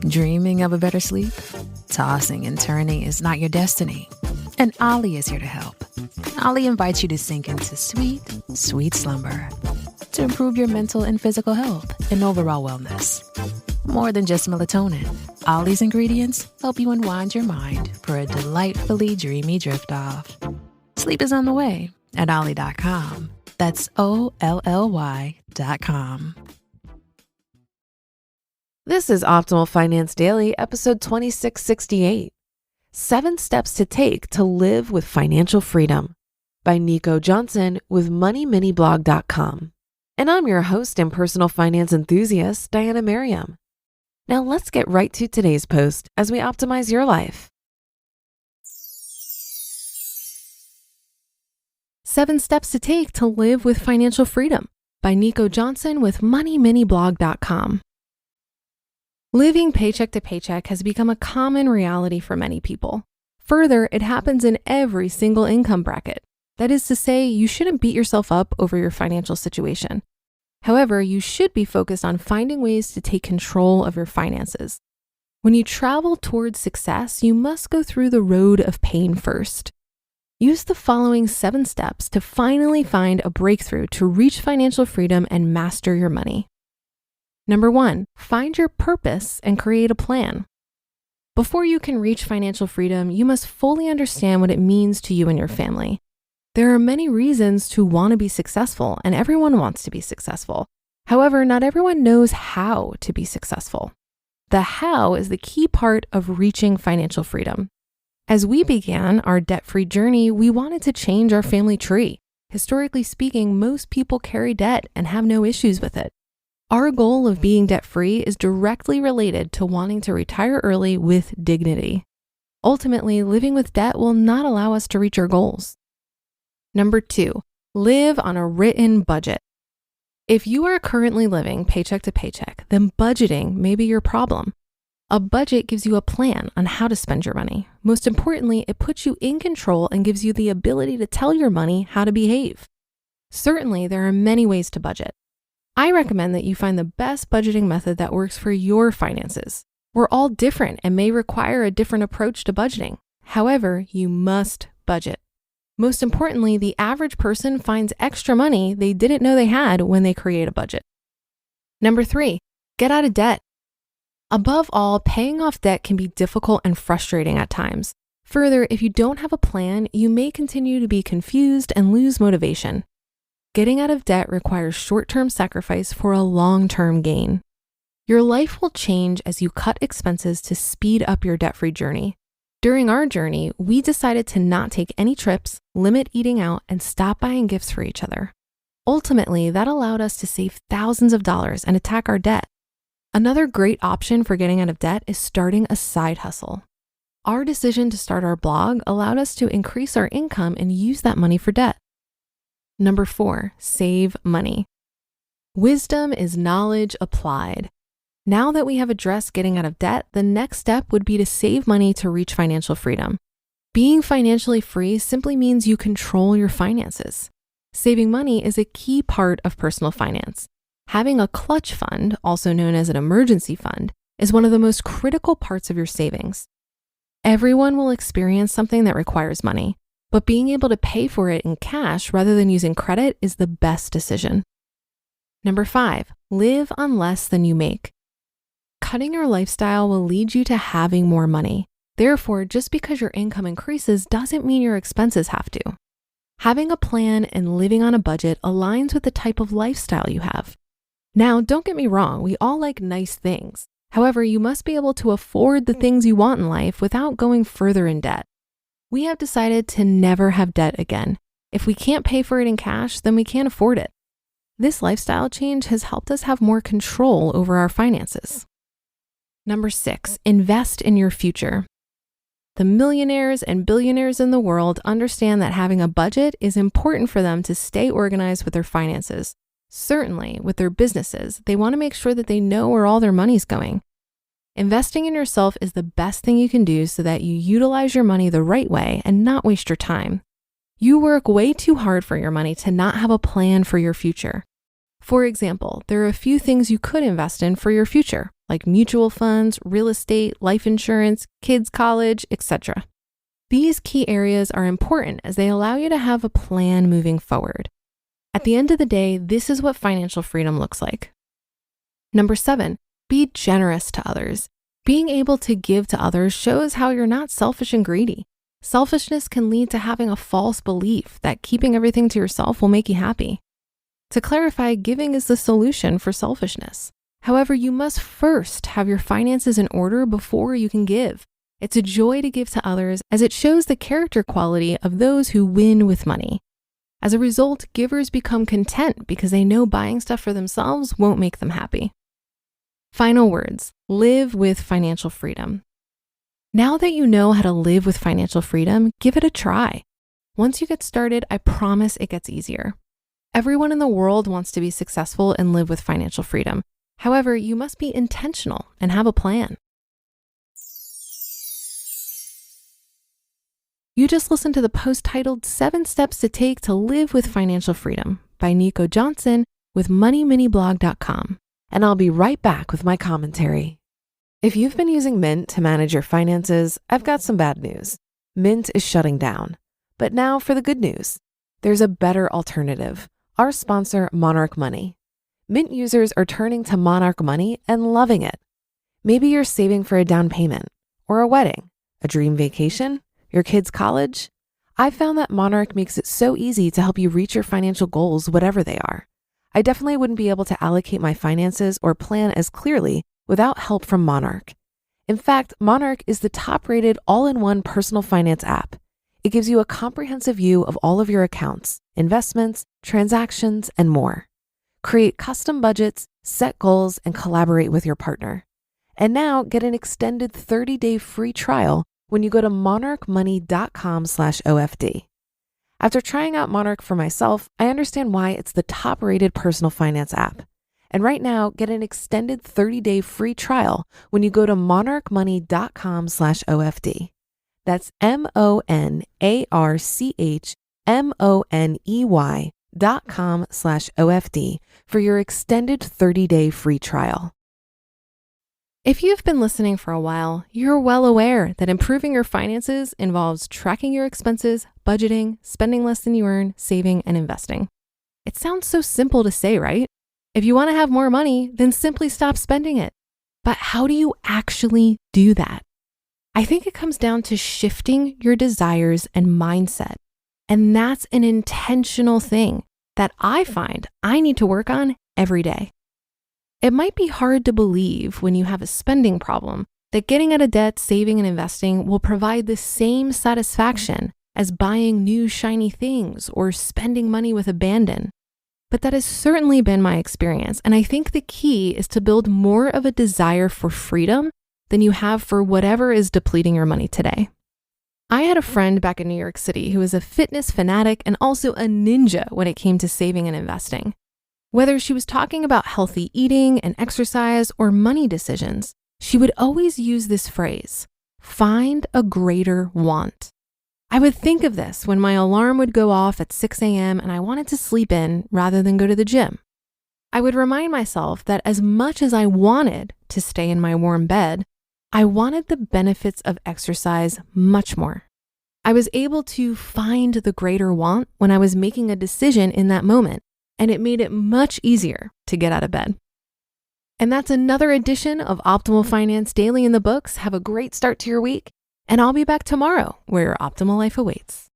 Dreaming of a better sleep? Tossing and turning is not your destiny. And Ollie is here to help. Ollie invites you to sink into sweet, sweet slumber to improve your mental and physical health and overall wellness. More than just melatonin, Ollie's ingredients help you unwind your mind for a delightfully dreamy drift off. Sleep is on the way at Ollie.com. That's OLLY.com. This is Optimal Finance Daily, episode 2668. 7 Steps to Take to Live with Financial Freedom by Neiko Johnson with MoneyMiniBlog.com. And I'm your host and personal finance enthusiast, Diana Merriam. Now let's get right to today's post as we optimize your life. 7 Steps to Take to Live with Financial Freedom by Neiko Johnson with MoneyMiniBlog.com. Living paycheck to paycheck has become a common reality for many people. Further, it happens in every single income bracket. That is to say, you shouldn't beat yourself up over your financial situation. However, you should be focused on finding ways to take control of your finances. When you travel towards success, you must go through the road of pain first. Use the following 7 steps to finally find a breakthrough to reach financial freedom and master your money. Number 1, find your purpose and create a plan. Before you can reach financial freedom, you must fully understand what it means to you and your family. There are many reasons to want to be successful, and everyone wants to be successful. However, not everyone knows how to be successful. The how is the key part of reaching financial freedom. As we began our debt-free journey, we wanted to change our family tree. Historically speaking, most people carry debt and have no issues with it. Our goal of being debt-free is directly related to wanting to retire early with dignity. Ultimately, living with debt will not allow us to reach our goals. Number 2, live on a written budget. If you are currently living paycheck to paycheck, then budgeting may be your problem. A budget gives you a plan on how to spend your money. Most importantly, it puts you in control and gives you the ability to tell your money how to behave. Certainly, there are many ways to budget. I recommend that you find the best budgeting method that works for your finances. We're all different and may require a different approach to budgeting. However, you must budget. Most importantly, the average person finds extra money they didn't know they had when they create a budget. Number 3, get out of debt. Above all, paying off debt can be difficult and frustrating at times. Further, if you don't have a plan, you may continue to be confused and lose motivation. Getting out of debt requires short-term sacrifice for a long-term gain. Your life will change as you cut expenses to speed up your debt-free journey. During our journey, we decided to not take any trips, limit eating out, and stop buying gifts for each other. Ultimately, that allowed us to save thousands of dollars and attack our debt. Another great option for getting out of debt is starting a side hustle. Our decision to start our blog allowed us to increase our income and use that money for debt. Number 4, save money. Wisdom is knowledge applied. Now that we have addressed getting out of debt, the next step would be to save money to reach financial freedom. Being financially free simply means you control your finances. Saving money is a key part of personal finance. Having a clutch fund, also known as an emergency fund, is one of the most critical parts of your savings. Everyone will experience something that requires money, but being able to pay for it in cash rather than using credit is the best decision. Number 5, live on less than you make. Cutting your lifestyle will lead you to having more money. Therefore, just because your income increases doesn't mean your expenses have to. Having a plan and living on a budget aligns with the type of lifestyle you have. Now, don't get me wrong, we all like nice things. However, you must be able to afford the things you want in life without going further in debt. We have decided to never have debt again. If we can't pay for it in cash, then we can't afford it. This lifestyle change has helped us have more control over our finances. Number 6, invest in your future. The millionaires and billionaires in the world understand that having a budget is important for them to stay organized with their finances. Certainly, with their businesses, they want to make sure that they know where all their money's going. Investing in yourself is the best thing you can do so that you utilize your money the right way and not waste your time. You work way too hard for your money to not have a plan for your future. For example, there are a few things you could invest in for your future, like mutual funds, real estate, life insurance, kids' college, etc. These key areas are important as they allow you to have a plan moving forward. At the end of the day, this is what financial freedom looks like. Number 7, be generous to others. Being able to give to others shows how you're not selfish and greedy. Selfishness can lead to having a false belief that keeping everything to yourself will make you happy. To clarify, giving is the solution for selfishness. However, you must first have your finances in order before you can give. It's a joy to give to others as it shows the character quality of those who win with money. As a result, givers become content because they know buying stuff for themselves won't make them happy. Final words, live with financial freedom. Now that you know how to live with financial freedom, give it a try. Once you get started, I promise it gets easier. Everyone in the world wants to be successful and live with financial freedom. However, you must be intentional and have a plan. You just listened to the post titled 7 Steps to Take to Live with Financial Freedom by Neiko Johnson with moneyminiblog.com. And I'll be right back with my commentary. If you've been using Mint to manage your finances, I've got some bad news. Mint is shutting down. But now for the good news. There's a better alternative. Our sponsor, Monarch Money. Mint users are turning to Monarch Money and loving it. Maybe you're saving for a down payment, or a wedding, a dream vacation, your kids' college. I found that Monarch makes it so easy to help you reach your financial goals, whatever they are. I definitely wouldn't be able to allocate my finances or plan as clearly without help from Monarch. In fact, Monarch is the top-rated all-in-one personal finance app. It gives you a comprehensive view of all of your accounts, investments, transactions, and more. Create custom budgets, set goals, and collaborate with your partner. And now get an extended 30-day free trial when you go to monarchmoney.com/OFD. After trying out Monarch for myself, I understand why it's the top-rated personal finance app. And right now, get an extended 30-day free trial when you go to monarchmoney.com/OFD. That's monarchmoney.com/OFD for your extended 30-day free trial. If you've been listening for a while, you're well aware that improving your finances involves tracking your expenses, budgeting, spending less than you earn, saving, and investing. It sounds so simple to say, right? If you want to have more money, then simply stop spending it. But how do you actually do that? I think it comes down to shifting your desires and mindset. And that's an intentional thing that I find I need to work on every day. It might be hard to believe when you have a spending problem that getting out of debt, saving, and investing will provide the same satisfaction as buying new shiny things or spending money with abandon. But that has certainly been my experience, and I think the key is to build more of a desire for freedom than you have for whatever is depleting your money today. I had a friend back in New York City who was a fitness fanatic and also a ninja when it came to saving and investing. Whether she was talking about healthy eating and exercise or money decisions, she would always use this phrase, find a greater want. I would think of this when my alarm would go off at 6 a.m. and I wanted to sleep in rather than go to the gym. I would remind myself that as much as I wanted to stay in my warm bed, I wanted the benefits of exercise much more. I was able to find the greater want when I was making a decision in that moment, and it made it much easier to get out of bed. And that's another edition of Optimal Finance Daily in the books. Have a great start to your week, and I'll be back tomorrow where your optimal life awaits.